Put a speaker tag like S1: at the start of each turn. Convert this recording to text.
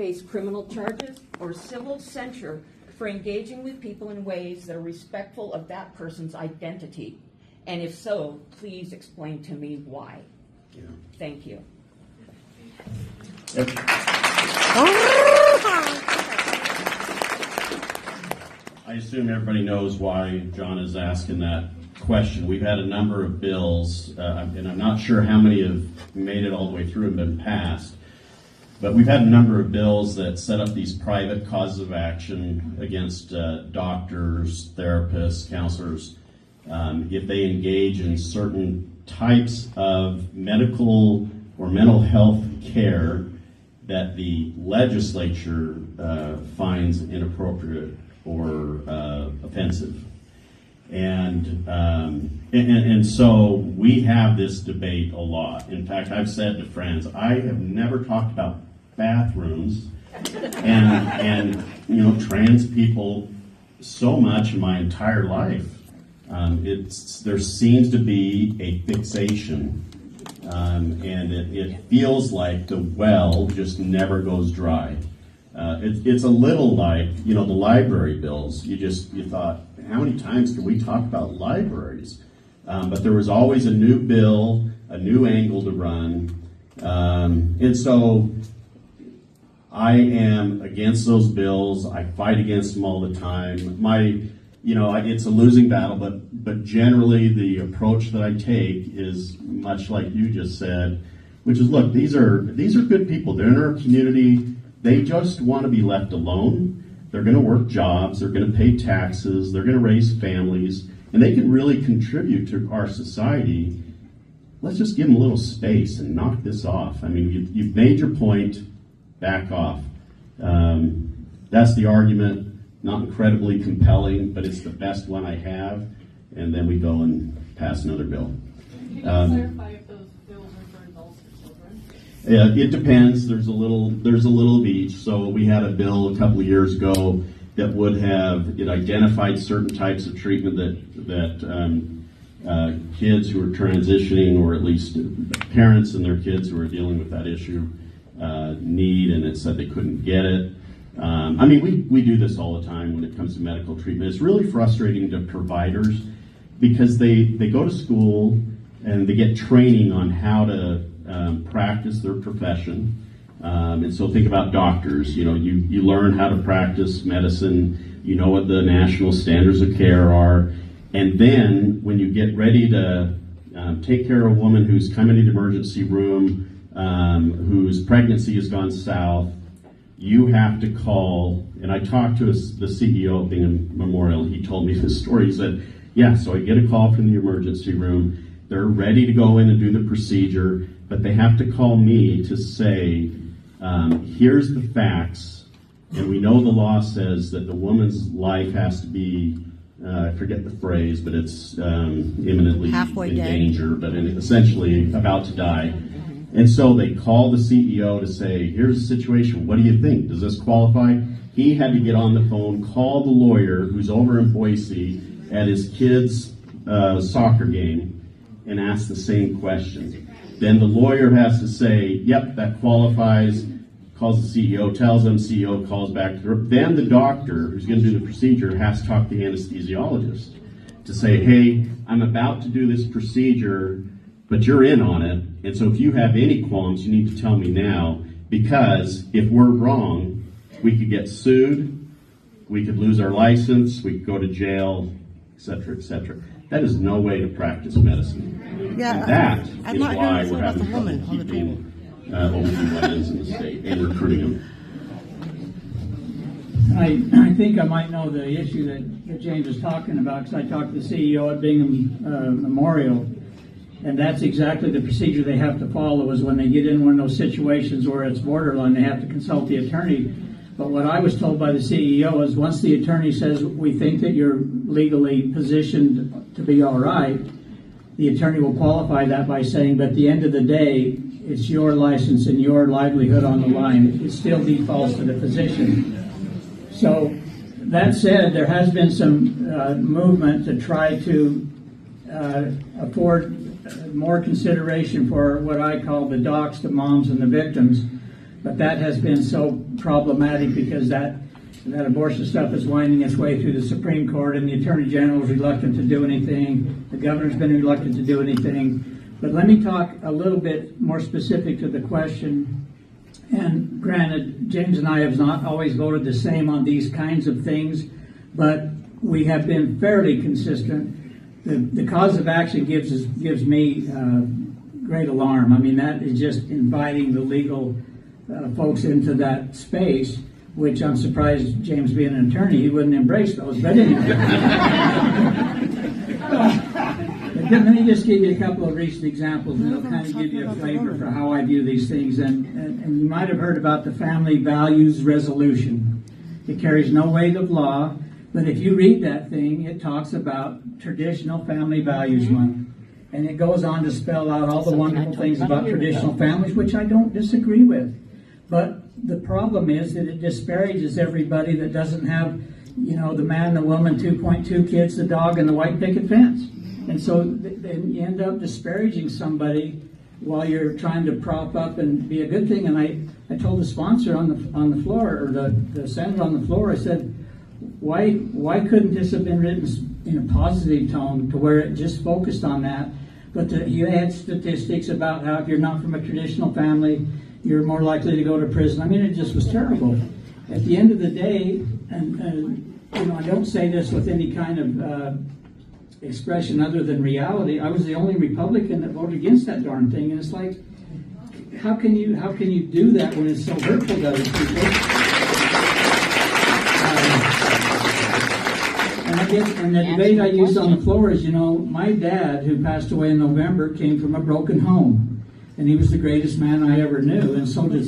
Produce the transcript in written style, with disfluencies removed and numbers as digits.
S1: face criminal charges or civil censure for engaging with people in ways that are respectful of that person's identity? And if so, please explain to me why.
S2: Yeah.
S1: Thank you.
S2: I assume everybody knows why John is asking that question. We've had a number of bills, and I'm not sure how many have made it all the way through and been passed, but we've had a number of bills that set up these private causes of action against doctors, therapists, counselors, if they engage in certain types of medical or mental health care that the legislature finds inappropriate or offensive. And so we have this debate a lot. In fact, I've said to friends, I have never talked about bathrooms and trans people so much in my entire life. There seems to be a fixation, and it feels like the well just never goes dry. It's a little like, the library bills. You thought, how many times can we talk about libraries? But there was always a new bill, a new angle to run. And so I am against those bills. I fight against them all the time. It's a losing battle, but generally the approach that I take is much like you just said, which is, look, these are good people. They're in our community. They just want to be left alone. They're going to work jobs. They're going to pay taxes. They're going to raise families, and they can really contribute to our society. Let's just give them a little space and knock this off. I mean, you've made your point. Back off. That's the argument. Not incredibly compelling, but it's the best one I have. And then we go and pass another bill.
S3: Can you clarify if those bills are for adults or children?
S2: It depends. There's a little of each. So we had a bill a couple of years ago that would have identified certain types of treatment that kids who are transitioning, or at least parents and their kids who are dealing with that issue, need, and it said they couldn't get it. We do this all the time when it comes to medical treatment. It's really frustrating to providers because they go to school and they get training on how to practice their profession. And so think about doctors. You learn how to practice medicine. You know what the national standards of care are. And then when you get ready to take care of a woman who's come into the emergency room, whose pregnancy has gone south, you have to call. And I talked to the CEO of Bingham Memorial. He told me this story. He said, so I get a call from the emergency room. They're ready to go in and do the procedure, but they have to call me to say, here's the facts, and we know the law says that the woman's life has to be, I forget the phrase, but it's imminently
S4: halfway
S2: in
S4: dead.
S2: danger, but essentially about to die. And so they call the CEO to say, here's the situation. What do you think? Does this qualify? He had to get on the phone, call the lawyer who's over in Boise at his kid's soccer game, and ask the same question. Then the lawyer has to say, yep, that qualifies, calls the CEO, tells them, CEO calls back to her. Then the doctor who's going to do the procedure has to talk to the anesthesiologist to say, hey, I'm about to do this procedure, but you're in on it. And so if you have any qualms, you need to tell me now, because if we're wrong, we could get sued, we could lose our license, we could go to jail, et cetera, et cetera. That is no way to practice medicine.
S4: Yeah,
S2: and that
S4: I'm
S2: is
S4: not
S2: why
S4: hearing
S2: we're
S4: about
S2: having
S4: the
S2: trouble
S4: woman on the
S2: keeping OB-GYNs in the state and recruiting them.
S5: I think I might know the issue that James is talking about, because I talked to the CEO at Bingham Memorial, and that's exactly the procedure they have to follow. Is when they get in one of those situations where it's borderline, they have to consult the attorney. But what I was told by the CEO is once the attorney says, we think that you're legally positioned to be all right, the attorney will qualify that by saying, but at the end of the day, it's your license and your livelihood on the line. It still defaults to the physician. So that said, there has been some movement to try to afford more consideration for what I call the docs, the moms and the victims, but that has been so problematic because that abortion stuff is winding its way through the Supreme Court, and the Attorney General is reluctant to do anything. The Governor's been reluctant to do anything. But let me talk a little bit more specific to the question. And granted, James and I have not always voted the same on these kinds of things, but we have been fairly consistent. The cause of action gives me great alarm. I mean, that is just inviting the legal folks into that space, which I'm surprised, James being an attorney, he wouldn't embrace those. But anyway. Let me just give you a couple of recent examples, and it'll kind of give you a flavor for how I view these things. And you might have heard about the Family Values Resolution. It carries no weight of law, but if you read that thing, it talks about Traditional Family Values Month. And it goes on to spell out all the wonderful things about traditional families, which I don't disagree with. But the problem is that it disparages everybody that doesn't have, the man, the woman, 2.2 kids, the dog, and the white picket fence. And so then you end up disparaging somebody while you're trying to prop up and be a good thing. And I told the sponsor on the floor, or the senator on the floor, I said, why couldn't this have been written in a positive tone to where it just focused on that? But you had statistics about how if you're not from a traditional family, you're more likely to go to prison. I mean, it just was terrible. At the end of the day, and I don't say this with any kind of expression other than reality, I was the only Republican that voted against that darn thing. And it's like, how can you do that when it's so hurtful to other people? And the debate I used on the floor is, my dad, who passed away in November, came from a broken home. And he was the greatest man I ever knew. And so did